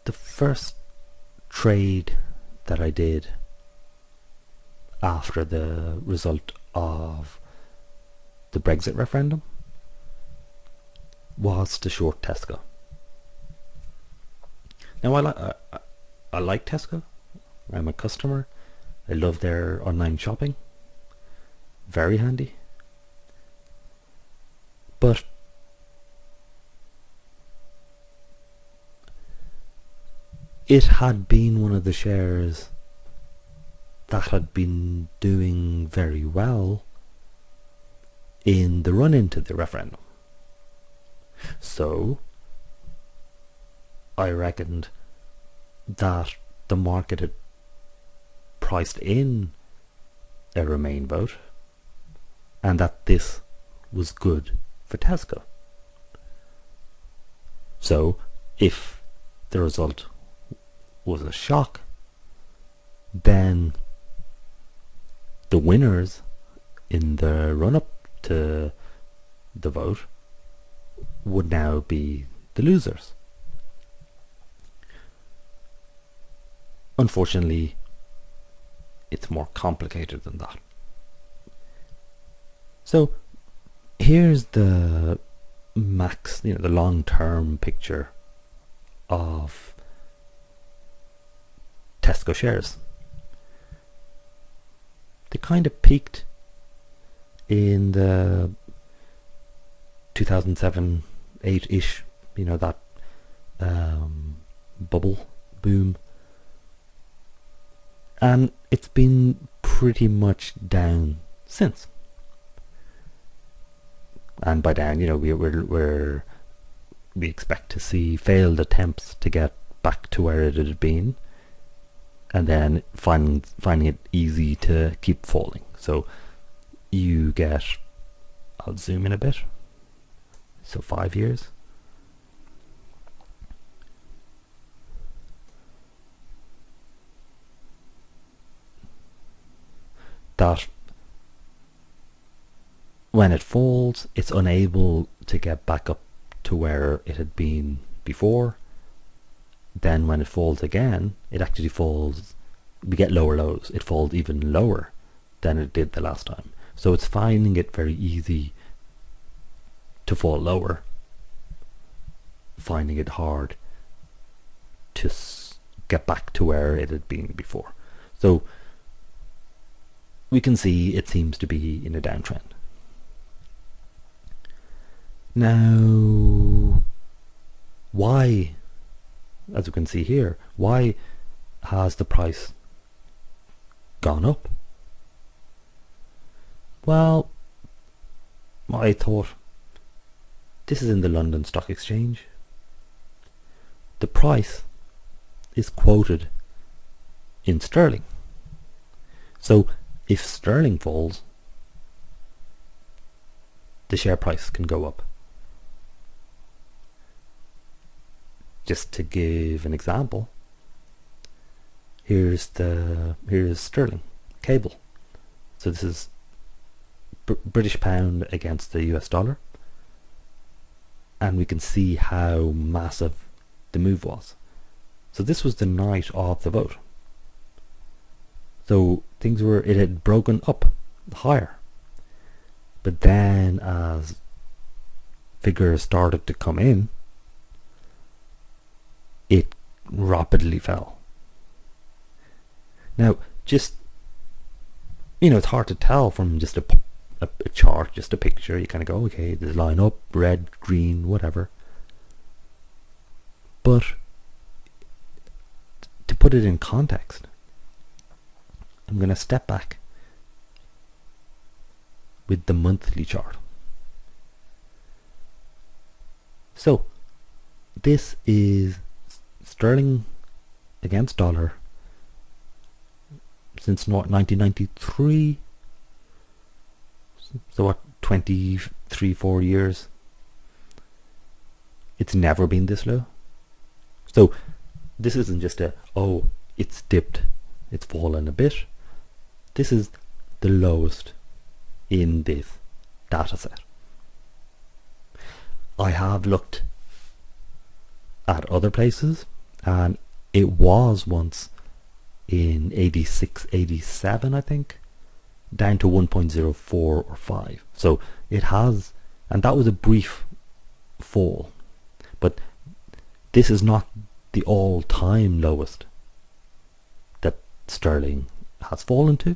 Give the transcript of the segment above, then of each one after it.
the first trade that I did after the result of the Brexit referendum was to short Tesco. Now I like Tesco. I'm a customer. I love their online shopping. Very handy. But it had been one of the shares that had been doing very well in the run into the referendum. So I reckoned that the market had priced in a Remain vote and that this was good for Tesco. So if the result was a shock, then the winners in the run-up to the vote would now be the losers. Unfortunately, it's more complicated than that. So here's the max, the long-term picture of Tesco shares. They kind of peaked in the 2007-8-ish, that bubble boom, and it's been pretty much down since. And by down, we expect to see failed attempts to get back to where it had been, and then finding it easy to keep falling. So you get, I'll zoom in a bit, so 5 years. That when it falls, it's unable to get back up to where it had been before. Then when it falls again, it actually falls, we get lower lows. It falls even lower than it did the last time. So it's finding it very easy to fall lower, finding it hard to get back to where it had been before. So we can see it seems to be in a downtrend. Now, why, as we can see here, why has the price gone up? Well, I thought, this is in the London Stock Exchange. The price is quoted in sterling. So if sterling falls, the share price can go up. Just to give an example, here's sterling cable. So this is British pound against the US dollar, and we can see how massive the move was. So this was the night of the vote. So it had broken up higher, but then as figures started to come in, it rapidly fell. Now, just, it's hard to tell from just a chart, just a picture. You kind of go, okay, there's line up, red, green, whatever. But to put it in context, I'm going to step back with the monthly chart. So this is sterling against dollar since 1993. So what, 4 years? It's never been this low. So this isn't just it's dipped, it's fallen a bit. This is the lowest in this data set. I have looked at other places and it was once in 86, 87, I think, down to 1.04 or 5. So it has, and that was a brief fall, but this is not the all-time lowest that sterling has fallen to.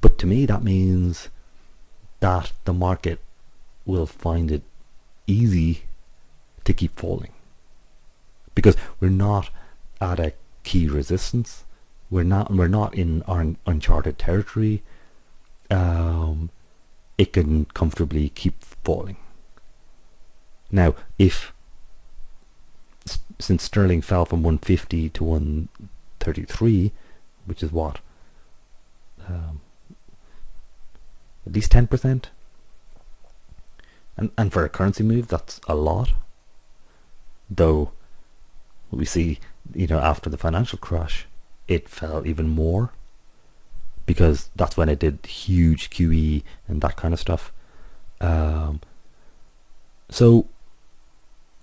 But to me, that means that the market will find it easy to keep falling, because we're not at a key resistance. We're not in our uncharted territory. It can comfortably keep falling. Now, since sterling fell from 150 to 133, which is what, at least 10%, and for a currency move, that's a lot. Though we see, after the financial crash, it fell even more, because that's when it did huge QE and that kind of stuff. So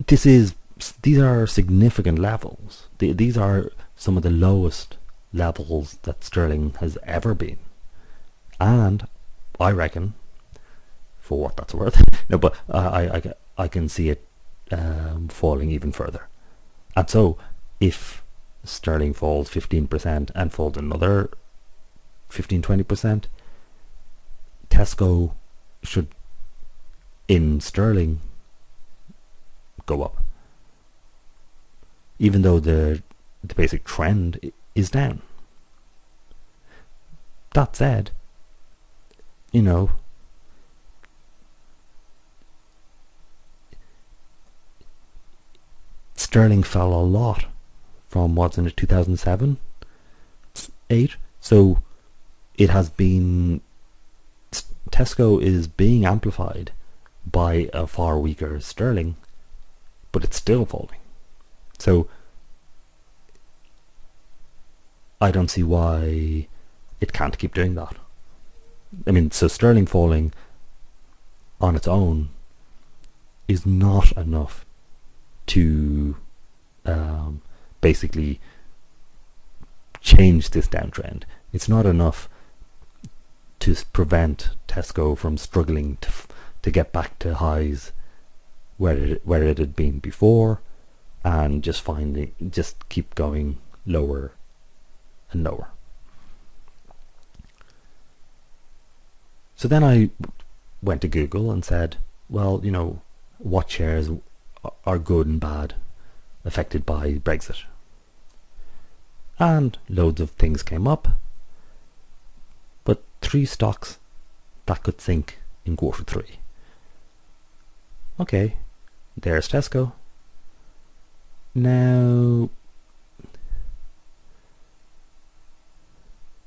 these are significant levels. These are some of the lowest levels that sterling has ever been, and I reckon, for what that's worth, no, but I can see it falling even further. And so, if sterling falls 15% and falls another 15-20%, Tesco should, in sterling, go up, even though the basic trend is down. That said, sterling fell a lot from what's in it, 2007, 8. So it has been, Tesco is being amplified by a far weaker sterling, but it's still falling. So I don't see why it can't keep doing that. I mean, so sterling falling on its own is not enough to basically change this downtrend. It's not enough to prevent Tesco from struggling to get back to highs where it had been before, and just keep going lower and lower. So then I went to Google and said, well, what shares are good and bad affected by Brexit? And loads of things came up, but 3 stocks that could sink in Q3. Okay, there's Tesco. Now,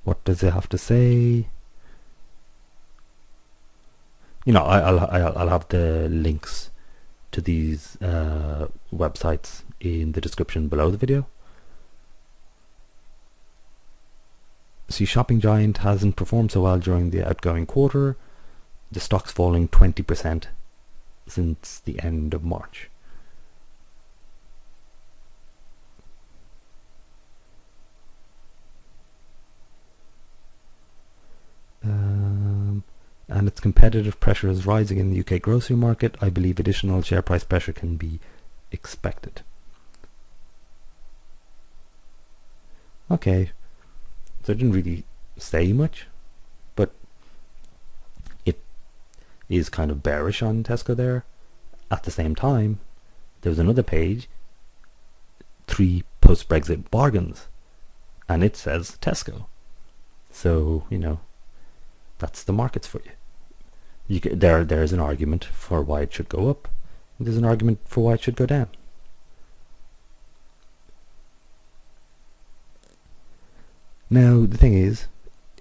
what does it have to say? I'll have the links to these websites in the description below the video. See, Shopping Giant hasn't performed so well during the outgoing quarter. The stock's falling 20% since the end of March. And its competitive pressure is rising in the UK grocery market. I believe additional share price pressure can be expected. Okay, so it didn't really say much, but it is kind of bearish on Tesco there. At the same time, there was another page, 3 post-Brexit bargains, and it says Tesco. So, that's the markets for you. There's an argument for why it should go up, and there's an argument for why it should go down. Now, the thing is,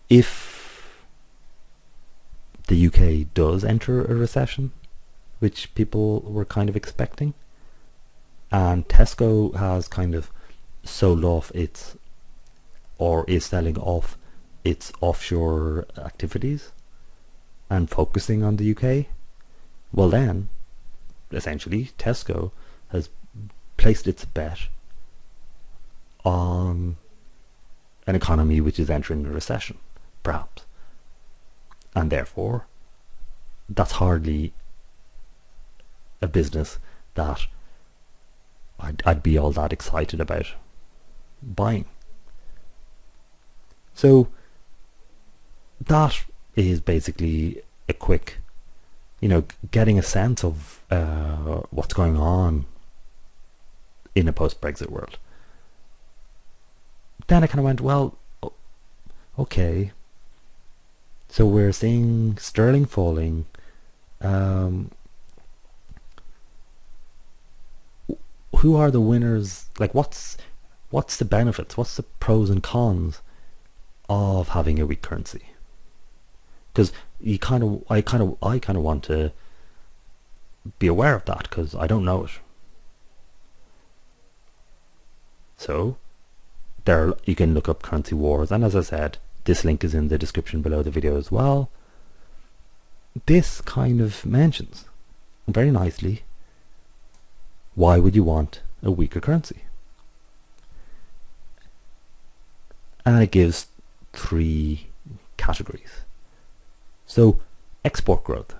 if the UK does enter a recession, which people were kind of expecting, and Tesco has kind of sold off or is selling off its offshore activities and focusing on the UK, well then, essentially, Tesco has placed its bet on an economy which is entering a recession, perhaps. And therefore, that's hardly a business that I'd be all that excited about buying. So that is basically a quick, getting a sense of what's going on in a post-Brexit world. Then I kind of went, well, okay, so we're seeing sterling falling. Who are the winners? Like, what's the benefits? What's the pros and cons of having a weak currency? Because I kind of want to be aware of that, because I don't know it. So there, you can look up currency wars, and as I said, this link is in the description below the video as well. This kind of mentions very nicely, why would you want a weaker currency? And it gives 3 categories. So export growth,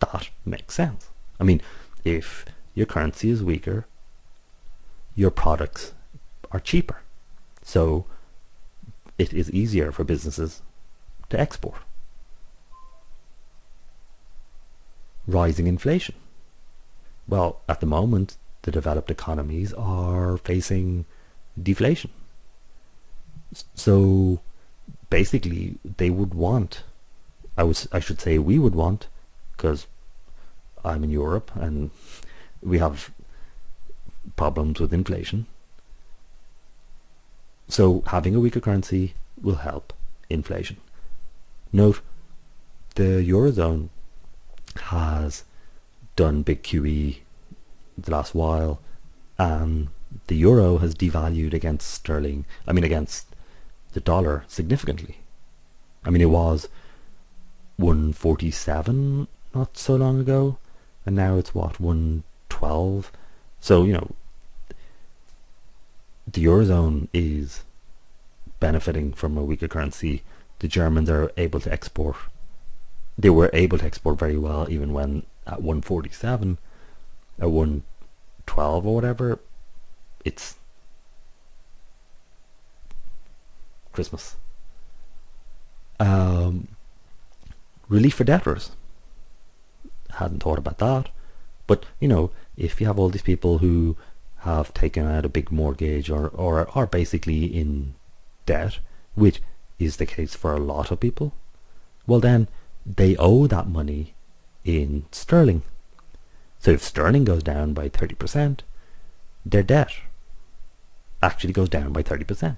that makes sense. I mean, if your currency is weaker, your products are cheaper, so it is easier for businesses to export. Rising inflation. Well, at the moment, the developed economies are facing deflation. So basically, they would want, I should say we would want, because I'm in Europe and we have problems with inflation. So having a weaker currency will help inflation. Note, the Eurozone has done big QE the last while, and the euro has devalued against sterling, against the dollar significantly. It was 147 not so long ago, and now it's what, 112. So the Eurozone is benefiting from a weaker currency. The Germans are able to export. They were able to export very well, even when at 147, at 112 or whatever, it's Christmas. Relief for debtors. Hadn't thought about that. But, if you have all these people who have taken out a big mortgage or are basically in debt, which is the case for a lot of people, well then they owe that money in sterling. So if sterling goes down by 30%, their debt actually goes down by 30%.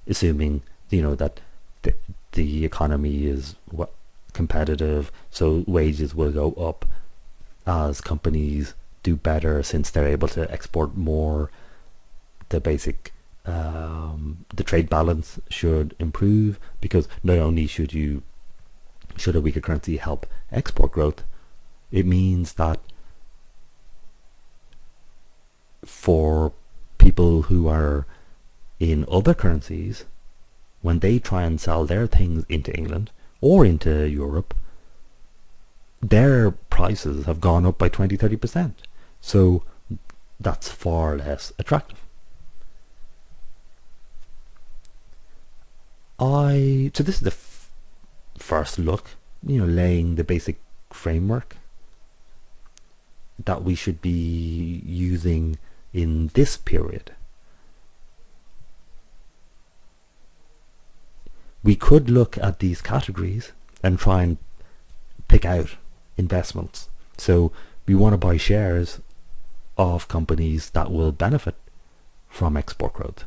Assuming, that the economy is competitive, so wages will go up as companies do better since they're able to export more. The basic the trade balance should improve, because not only should a weaker currency help export growth, it means that for people who are in other currencies, when they try and sell their things into England or into Europe, their prices have gone up by 20-30%. So that's far less attractive. So this is the first look, laying the basic framework that we should be using in this period. We could look at these categories and try and pick out investments. So we want to buy shares of companies that will benefit from export growth.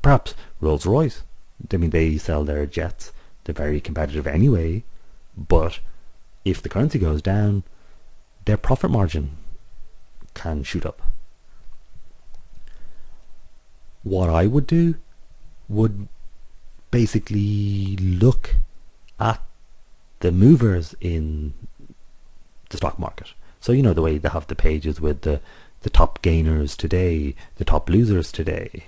Perhaps Rolls-Royce. They sell their jets. They're very competitive anyway, but if the currency goes down, their profit margin can shoot up. What I would do would basically look at the movers in the stock market. So the way they have the pages with the the top gainers today, the top losers today.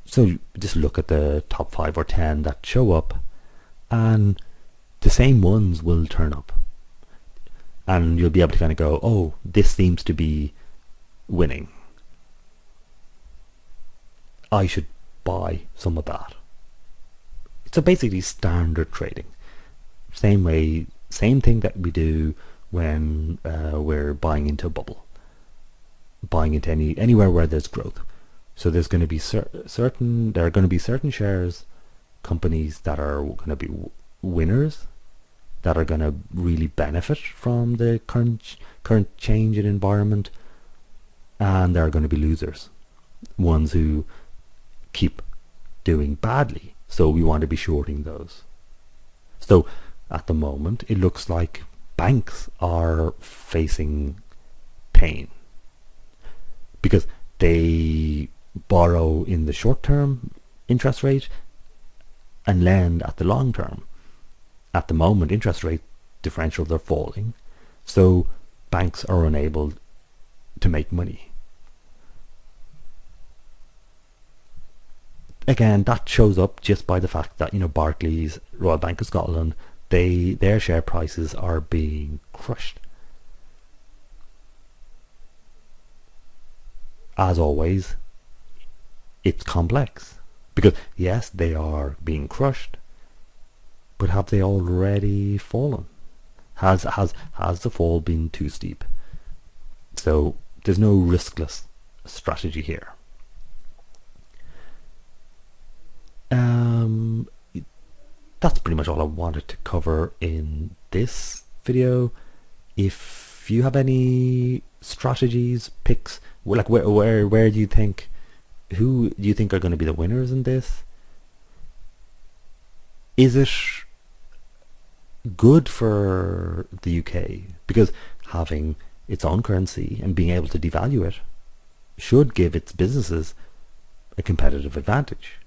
So just look at the top 5 or 10 that show up, and the same ones will turn up. And you'll be able to kind of go, oh, this seems to be winning. I should buy some of that. So basically standard trading. Same way, same thing that we do when we're buying into a bubble. Buying into anywhere where there's growth. So there's going to be there are going to be certain shares, companies that are going to be winners, that are going to really benefit from the current change in environment, and there are going to be losers, ones who keep doing badly. So we want to be shorting those. So at the moment, it looks like banks are facing pain because they borrow in the short term interest rate and lend at the long term. At the moment, interest rate differentials are falling, so banks are unable to make money. Again, that shows up just by the fact that, you know, Barclays, Royal Bank of Scotland, their share prices are being crushed. As always, it's complex because yes, they are being crushed, but have they already fallen? Has the fall been too steep? So there's no riskless strategy here. That's pretty much all I wanted to cover in this video. If you have any strategies, picks, like where do you think, who do you think are going to be the winners in this? Is it good for the UK? Because having its own currency and being able to devalue it should give its businesses a competitive advantage.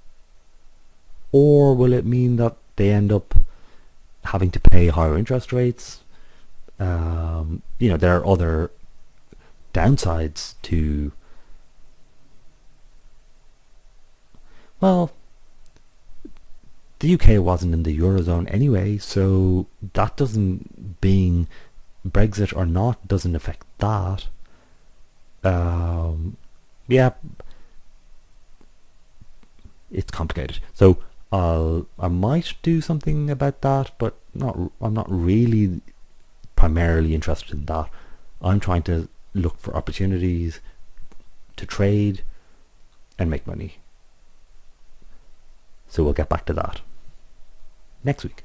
Or will it mean that they end up having to pay higher interest rates? You know, there are other downsides to, well, the UK wasn't in the Eurozone anyway, so that doesn't, being Brexit or not, doesn't affect that. Yeah, it's complicated. So I might do something about that, but I'm not really primarily interested in that. I'm trying to look for opportunities to trade and make money. So we'll get back to that next week.